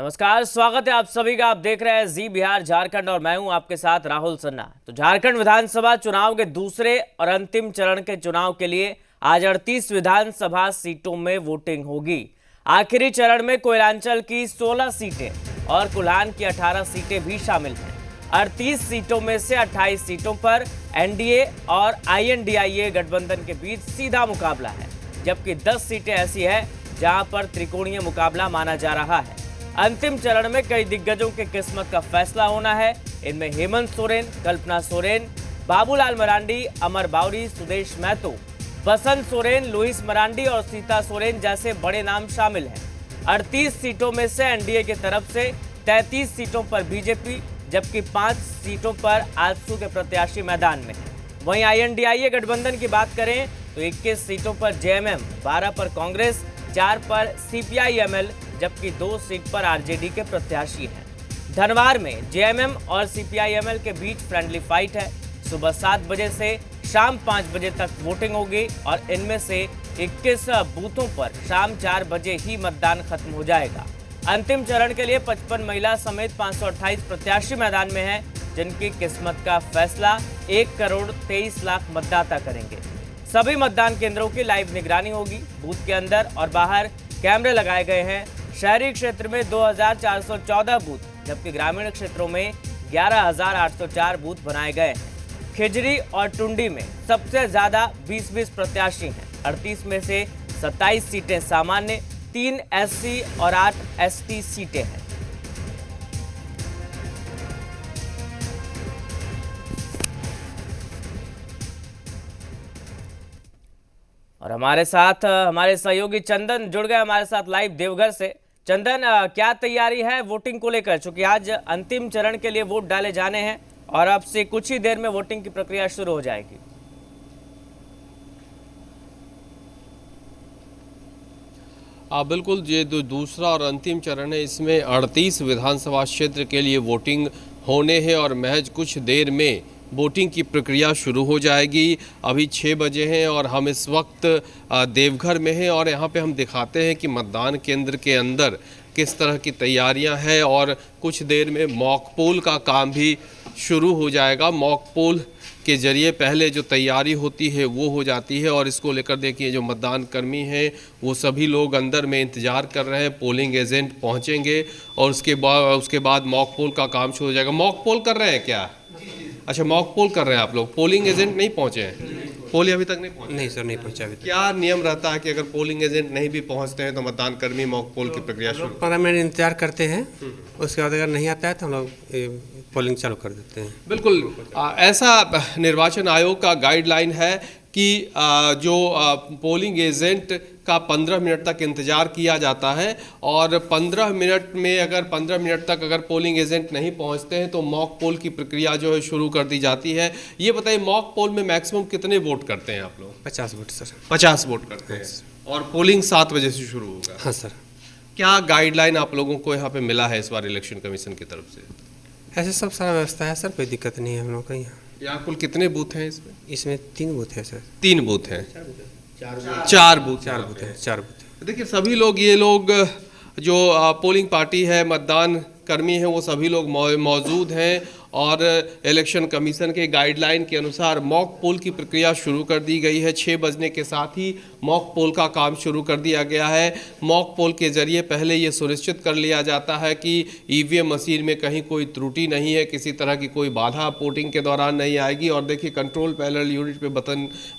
नमस्कार, स्वागत है आप सभी का। आप देख रहे हैं जी बिहार झारखंड और मैं हूं आपके साथ राहुल सन्ना। तो झारखंड विधानसभा चुनाव के दूसरे और अंतिम चरण के चुनाव के लिए आज 38 विधानसभा सीटों में वोटिंग होगी। आखिरी चरण में कोयलांचल की 16 सीटें और कोल्हान की 18 सीटें भी शामिल हैं। 38 सीटों में से 28 सीटों पर एनडीए और INDIA गठबंधन के बीच सीधा मुकाबला है, जबकि 10 सीटें ऐसी है जहां पर त्रिकोणीय मुकाबला माना जा रहा है। अंतिम चरण में कई दिग्गजों के किस्मत का फैसला होना है। इनमें हेमंत सोरेन, कल्पना सोरेन, बाबूलाल मरांडी, अमर बावरी, सुदेश महतो, बसंत सोरेन, लुइस मरांडी और सीता सोरेन जैसे बड़े नाम शामिल हैं। 38 सीटों में से एनडीए की तरफ से 33 सीटों पर बीजेपी, जबकि 5 सीटों पर आजसू के प्रत्याशी मैदान में हैं। वहीं INDIA गठबंधन की बात करें तो 21 सीटों पर JMM, 12 पर कांग्रेस, 4 पर CPI-ML, जबकि 2 सीट पर RJD के प्रत्याशी हैं। धनवार में JMM और CPI-ML के बीच फ्रेंडली फाइट है। सुबह 7 बजे से शाम 5 बजे तक वोटिंग होगी और इनमें से 21 बूथों पर शाम 4 बजे ही मतदान खत्म हो जाएगा। अंतिम चरण के लिए 55 महिला समेत 528 प्रत्याशी मैदान में हैं, जिनकी किस्मत का फैसला 1 करोड़ 23 लाख मतदाता करेंगे। सभी मतदान केंद्रों की लाइव निगरानी होगी। बूथ के अंदर और बाहर कैमरे लगाए गए हैं। शहरी क्षेत्र में 2414 बूथ, जबकि ग्रामीण क्षेत्रों में 11804 बूथ बनाए गए हैं। खिजरी और टुंडी में सबसे ज्यादा 20-20 प्रत्याशी हैं। 38 में से 27 सीटें सामान्य, 3 SC और 8 ST सीटें हैं। और हमारे साथ हमारे सहयोगी चंदन जुड़ गए हमारे साथ लाइव देवघर से। चंदन, क्या तैयारी है वोटिंग को लेकर, चूंकि आज अंतिम चरण के लिए वोट डाले जाने हैं और अब से कुछ ही देर में वोटिंग की प्रक्रिया शुरू हो जाएगी। बिल्कुल, ये दूसरा और अंतिम चरण है। इसमें 38 विधानसभा क्षेत्र के लिए वोटिंग होने हैं और महज कुछ देर में वोटिंग की प्रक्रिया शुरू हो जाएगी। अभी 6 बजे हैं और हम इस वक्त देवघर में हैं और यहाँ पे हम दिखाते हैं कि मतदान केंद्र के अंदर किस तरह की तैयारियां हैं और कुछ देर में मॉक पोल का काम भी शुरू हो जाएगा। मॉक पोल के जरिए पहले जो तैयारी होती है वो हो जाती है और इसको लेकर देखिए जो मतदान कर्मी हैं वो सभी लोग अंदर में इंतज़ार कर रहे हैं। पोलिंग एजेंट पहुँचेंगे और उसके बाद मॉक पोल का काम शुरू हो जाएगा। मॉक पोल कर रहे हैं क्या? अच्छा, मॉक पोल कर रहे हैं आप लोग। पोलिंग एजेंट नहीं पहुंचे हैं? पोल अभी तक नहीं पहुंचे? नहीं सर, नहीं पहुंचा अभी तक। क्या नियम रहता है कि अगर पोलिंग एजेंट नहीं भी पहुंचते हैं तो मतदान कर्मी मॉक पोल की प्रक्रिया शुरू? 15 मिनट इंतजार करते हैं, उसके बाद अगर नहीं आता है तो हम लोग पोलिंग चालू कर देते हैं। बिल्कुल, ऐसा निर्वाचन आयोग का गाइडलाइन है कि जो पोलिंग एजेंट का 15 मिनट तक इंतज़ार किया जाता है और 15 मिनट में अगर 15 मिनट तक अगर पोलिंग एजेंट नहीं पहुंचते हैं तो मॉक पोल की प्रक्रिया जो है शुरू कर दी जाती है। ये बताइए, मॉक पोल में मैक्सिमम कितने वोट करते हैं आप लोग? 50 वोट सर। 50 वोट करते हैं और पोलिंग 7 बजे से शुरू होगा। हाँ सर। क्या गाइडलाइन आप लोगों को यहाँ पे मिला है इस बार इलेक्शन कमीशन की तरफ से? ऐसे सब सारा व्यवस्था है सर, कोई दिक्कत नहीं है हम लोग का यहाँ कुल कितने बूथ हैं इसमें? इसमें 3 बूथ है सर। 3 बूथ हैं? 4 बूथ है। देखिए, सभी लोग ये लोग जो पोलिंग पार्टी है, मतदान कर्मी हैं, वो सभी लोग मौजूद हैं और इलेक्शन कमीशन के गाइडलाइन के अनुसार मॉक पोल की प्रक्रिया शुरू कर दी गई है। 6 बजने के साथ ही मॉक पोल का काम शुरू कर दिया गया है। मॉक पोल के जरिए पहले ये सुनिश्चित कर लिया जाता है कि EVM मशीन में कहीं कोई त्रुटि नहीं है, किसी तरह की कोई बाधा वोटिंग के दौरान नहीं आएगी। और देखिए, कंट्रोल पैनल यूनिट पे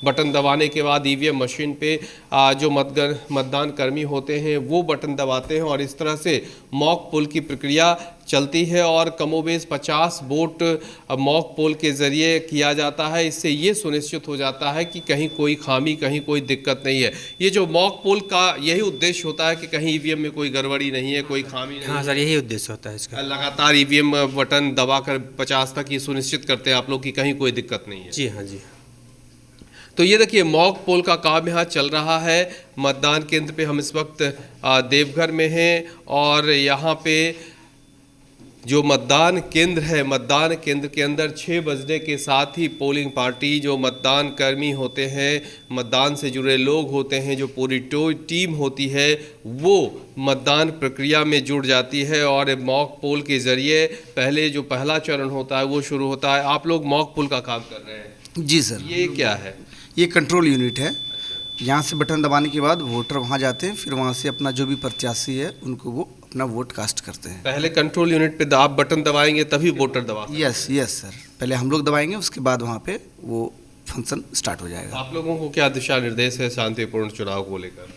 बटन दबाने के बाद EVM मशीन पे जो मतदान कर्मी होते हैं वो बटन दबाते हैं और इस तरह से मॉक पोल की प्रक्रिया चलती है और कमोबेश 50 वोट मॉक पोल के जरिए किया जाता है। इससे ये सुनिश्चित हो जाता है कि कहीं कोई खामी, कहीं कोई दिक्कत नहीं है। ये जो मॉक पोल का यही उद्देश्य होता है कि कहीं EVM में कोई गड़बड़ी नहीं है, कोई खामी नहीं। हाँ सर, यही उद्देश्य होता है इसका। लगातार EVM बटन दबाकर 50 तक ये सुनिश्चित करते हैं आप लोग कि कहीं कोई दिक्कत नहीं है। जी हाँ जी। तो ये देखिए, मॉक पोल का काम यहाँ चल रहा है। मतदान केंद्र पे हम इस वक्त देवघर में हैं और यहाँ पे जो मतदान केंद्र है, मतदान केंद्र के अंदर 6 बजने के साथ ही पोलिंग पार्टी, जो मतदान कर्मी होते हैं, मतदान से जुड़े लोग होते हैं, जो पूरी टीम होती है, वो मतदान प्रक्रिया में जुड़ जाती है और मॉक पोल के ज़रिए पहले जो पहला चरण होता है वो शुरू होता है। आप लोग मॉक पोल का काम कर रहे हैं? जी सर। ये क्या है? ये कंट्रोल यूनिट है। यहाँ से बटन दबाने के बाद वोटर वहाँ जाते हैं, फिर वहाँ से अपना जो भी प्रत्याशी है उनको वो अपना वोट कास्ट करते हैं। पहले कंट्रोल यूनिट पे आप बटन दबाएंगे तभी वोटर दबा सकते हैं। यस सर, पहले हम लोग दबाएंगे, उसके बाद वहाँ पे वो फंक्शन स्टार्ट हो जाएगा। आप लोगों को क्या दिशा निर्देश है शांतिपूर्ण चुनाव को लेकर?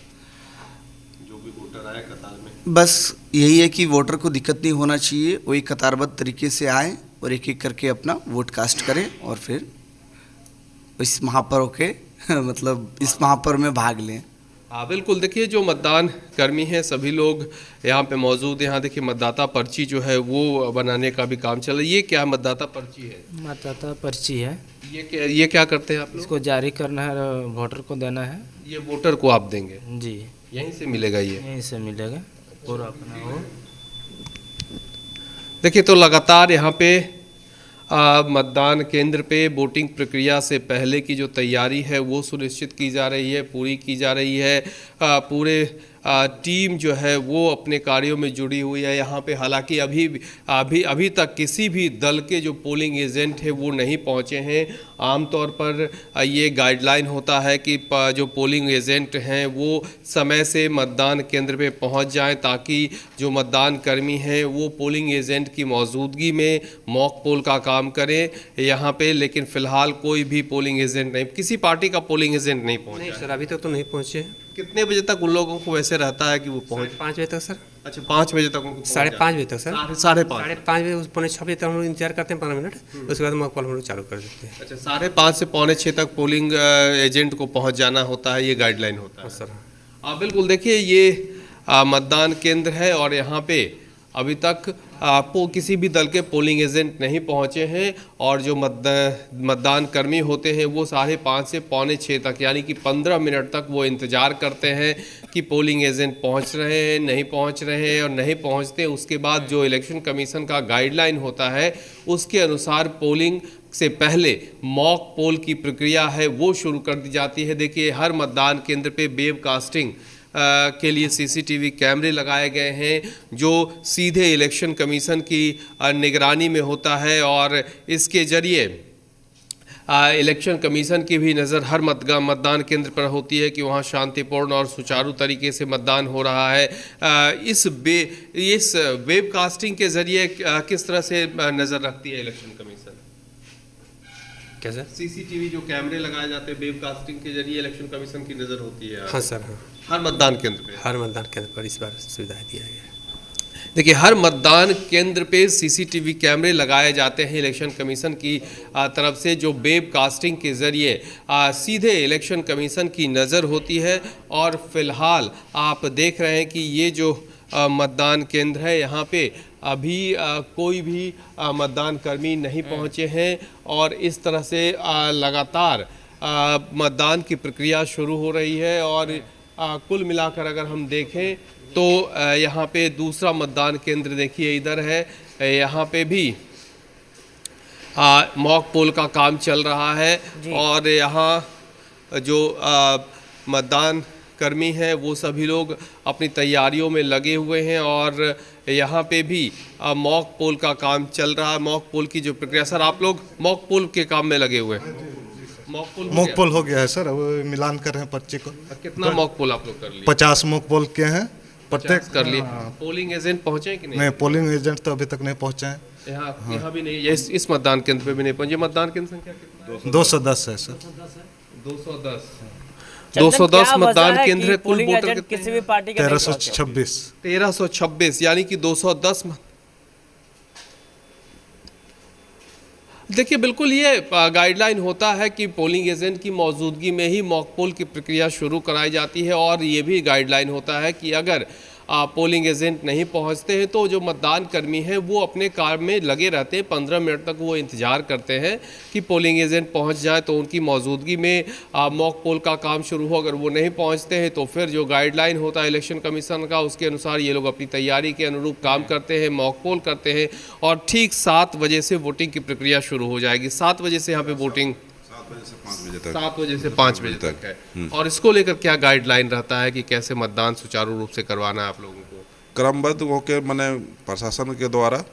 जो भी वोटर आए कतार में, बस यही है कि वोटर को दिक्कत नहीं होना चाहिए, वो एक कतारबद्ध तरीके से आए और एक एक करके अपना वोट कास्ट करें और फिर इस महापर्व के मतलब इस महापर्व में भाग लें। हाँ बिल्कुल। देखिए जो मतदान कर्मी हैं सभी लोग यहाँ पे मौजूद हैं। यहाँ देखिए मतदाता पर्ची जो है वो बनाने का भी काम चल रहा है। ये क्या मतदाता पर्ची है? मतदाता पर्ची है। ये क्या करते हैं आप लोग? इसको जारी करना है, वोटर को देना है। ये वोटर को आप देंगे? जी, यहीं से मिलेगा? ये यहीं से मिलेगा पूरा अपना वो। देखिए तो लगातार यहाँ पे मतदान केंद्र पे वोटिंग प्रक्रिया से पहले की जो तैयारी है वो सुनिश्चित की जा रही है, पूरी की जा रही है। पूरे टीम जो है वो अपने कार्यों में जुड़ी हुई है यहाँ पे। हालांकि अभी तक किसी भी दल के जो पोलिंग एजेंट है वो नहीं पहुँचे हैं। आमतौर पर ये गाइडलाइन होता है कि जो पोलिंग एजेंट हैं वो समय से मतदान केंद्र पे पहुँच जाएं ताकि जो मतदान कर्मी हैं वो पोलिंग एजेंट की मौजूदगी में मॉक पोल का काम करें यहाँ पे। लेकिन फ़िलहाल कोई भी पोलिंग एजेंट नहीं, किसी पार्टी का पोलिंग एजेंट नहीं पहुँचा। नहीं सर, अभी तक तो नहीं पहुँचे। कितने बजे तक उन लोगों को वैसे रहता है कि वो पहुँच? 5 बजे तक सर। अच्छा 5 बजे तक उनको 5:30 बजे तक सर। 5:30 बजे, पौने 6 बजे तक हम लोग इंतजार करते हैं 15 मिनट, उसके बाद मॉक पोल हम लोग चालू कर देते हैं। अच्छा 5:30 से पौने 6 तक पोलिंग एजेंट को पहुंच जाना होता है, ये गाइडलाइन होता है सर। बिल्कुल। देखिए ये मतदान केंद्र है और यहाँ पे अभी तक आपको किसी भी दल के पोलिंग एजेंट नहीं पहुंचे हैं और जो मतदान कर्मी होते हैं वो 5:30 से पौने 6 तक यानी कि 15 मिनट तक वो इंतज़ार करते हैं कि पोलिंग एजेंट पहुंच रहे हैं, नहीं पहुंच रहे हैं। और नहीं पहुंचते उसके बाद जो इलेक्शन कमीशन का गाइडलाइन होता है उसके अनुसार पोलिंग से पहले मॉक पोल की प्रक्रिया है वो शुरू कर दी जाती है। देखिए हर मतदान केंद्र पे वेबकास्टिंग के लिए सीसीटीवी कैमरे लगाए गए हैं जो सीधे इलेक्शन कमीशन की निगरानी में होता है और इसके ज़रिए इलेक्शन कमीशन की भी नज़र हर मतदान केंद्र पर होती है कि वहाँ शांतिपूर्ण और सुचारू तरीके से मतदान हो रहा है। इस वेबकास्टिंग के ज़रिए किस तरह से नज़र रखती है इलेक्शन कमीशन? कैसे? सीसीटीवी जो कैमरे लगाए जाते हैं वेबकास्टिंग के जरिए इलेक्शन कमीशन की नज़र होती है। हाँ सर, हाँ। हर मतदान केंद्र पे? हर मतदान केंद्र पर इस बार सुविधा दिया गया है। देखिए हर मतदान केंद्र पे सीसीटीवी कैमरे लगाए जाते हैं इलेक्शन कमीशन की तरफ से, जो वेबकास्टिंग के ज़रिए सीधे इलेक्शन कमीशन की नज़र होती है। और फिलहाल आप देख रहे हैं कि ये जो मतदान केंद्र है यहाँ पे अभी कोई भी मतदान कर्मी नहीं पहुँचे हैं और इस तरह से लगातार मतदान की प्रक्रिया शुरू हो रही है। और कुल मिलाकर अगर हम देखें तो यहाँ पे दूसरा मतदान केंद्र देखिए इधर है, यहाँ पे भी मॉक पोल का काम चल रहा है और यहाँ जो मतदान कर्मी हैं वो सभी लोग अपनी तैयारियों में लगे हुए हैं और यहाँ पे भी मॉक पोल का काम चल रहा है। मॉक पोल की जो प्रक्रिया, सर आप लोग मॉक पोल के काम में लगे हुए हैं? मॉक पोल हो गया है सर, अब मिलान कर रहे हैं पर्चे को। कितना मॉक पोल आप लोग कर लिए? 50 मॉक पोल के हैं प्रत्येक कर लिए। पोलिंग एजेंट पहुंचे कि नहीं? नहीं, पोलिंग एजेंट तो अभी तक नहीं पहुंचे हैं। यहाँ भी नहीं, इस मतदान केंद्र पे भी नहीं पहुंचे। मतदान केंद्र संख्या कितना? 210 है सर। 210 मतदान केंद्र है। कुल पोलिंग वोटर एजेंट किसी भी पार्टी का 1326 यानी कि 210। देखिए बिल्कुल ये गाइडलाइन होता है कि पोलिंग एजेंट की मौजूदगी में ही मॉक पोल की प्रक्रिया शुरू कराई जाती है और ये भी गाइडलाइन होता है कि अगर पोलिंग एजेंट नहीं पहुंचते हैं तो जो मतदान कर्मी हैं वो अपने काम में लगे रहते हैं। 15 मिनट तक वो इंतजार करते हैं कि पोलिंग एजेंट पहुंच जाए तो उनकी मौजूदगी में मॉक पोल का काम शुरू हो। अगर वो नहीं पहुंचते हैं तो फिर जो गाइडलाइन होता है इलेक्शन कमीशन का उसके अनुसार ये लोग अपनी तैयारी के अनुरूप काम करते हैं, मॉक पोल करते हैं और ठीक 7 बजे से वोटिंग की प्रक्रिया शुरू हो जाएगी। 7 बजे से यहाँ पे वोटिंग 7 बजे से 5 बजे तक है। और इसको लेकर क्या गाइडलाइन रहता है कि कैसे मतदान सुचारू रूप से करवाना है आप लोगों को? क्रमबद्ध होकर मैंने प्रशासन के द्वारा,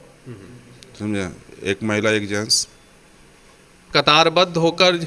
समझे, एक महिला एक जेंट्स कतारबद्ध होकर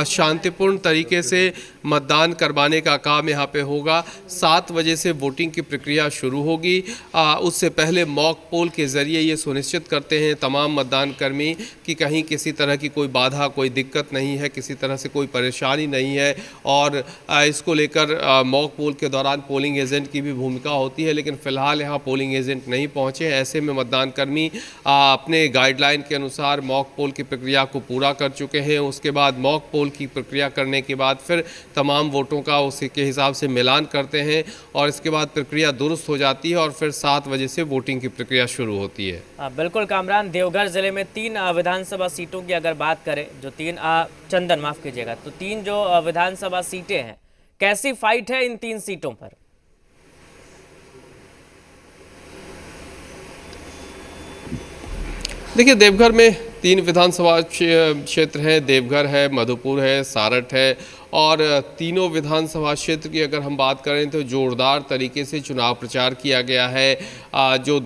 शांतिपूर्ण तरीके से मतदान करवाने का काम यहाँ पे होगा। 7 बजे से वोटिंग की प्रक्रिया शुरू होगी। उससे पहले मॉक पोल के ज़रिए ये सुनिश्चित करते हैं तमाम मतदान कर्मी कि कहीं किसी तरह की कोई बाधा, कोई दिक्कत नहीं है, किसी तरह से कोई परेशानी नहीं है। और इसको लेकर मॉक पोल के दौरान पोलिंग एजेंट की भी भूमिका होती है, लेकिन फ़िलहाल यहाँ पोलिंग एजेंट नहीं पहुँचे। ऐसे में मतदान कर्मी अपने गाइडलाइन के अनुसार मॉक पोल की प्रक्रिया को पूरा कर चुके हैं। उसके बाद मॉक पोल की प्रक्रिया करने के बाद फिर तमाम वोटों का उसी के हिसाब से मिलान करते हैं और इसके बाद प्रक्रिया दुरुस्त हो जाती है और फिर 7 बजे से वोटिंग की प्रक्रिया शुरू होती है। बिल्कुल कामरान, देवघर जिले में 3 विधानसभा सीटों की अगर बात करें, जो 3 चंदन माफ कीजिएगा, तो 3 जो विधानसभा सीटें हैं, कैसी फाइट है इन 3 सीटों पर? देखिए, देवघर में 3 विधानसभा क्षेत्र हैं। देवघर है, मधुपुर है, सारठ है और तीनों विधानसभा क्षेत्र की अगर हम बात करें तो जोरदार तरीके से चुनाव प्रचार किया गया है। जो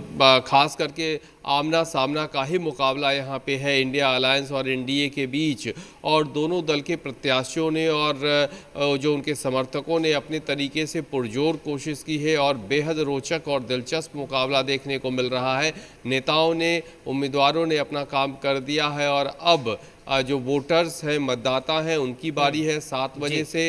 खास करके आमना सामना का ही मुकाबला यहाँ पे है इंडिया अलायंस और एनडीए के बीच, और दोनों दल के प्रत्याशियों ने और जो उनके समर्थकों ने अपने तरीके से पुरजोर कोशिश की है और बेहद रोचक और दिलचस्प मुकाबला देखने को मिल रहा है। नेताओं ने, उम्मीदवारों ने अपना काम कर दिया है और अब जो वोटर्स हैं, मतदाता हैं, उनकी बारी है। 7 बजे से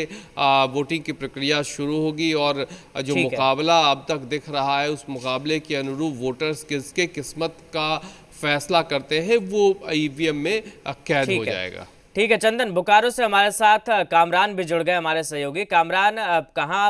वोटिंग की प्रक्रिया शुरू होगी और जो मुकाबला अब तक दिख रहा है उस मुकाबले के अनुरूप वोटर्स किसके किस्मत का फैसला करते हैं वो ईवीएम में कैद हो जाएगा। ठीक है चंदन, बोकारो से हमारे साथ कामरान भी जुड़ गए, हमारे सहयोगी। कामरान, कहाँ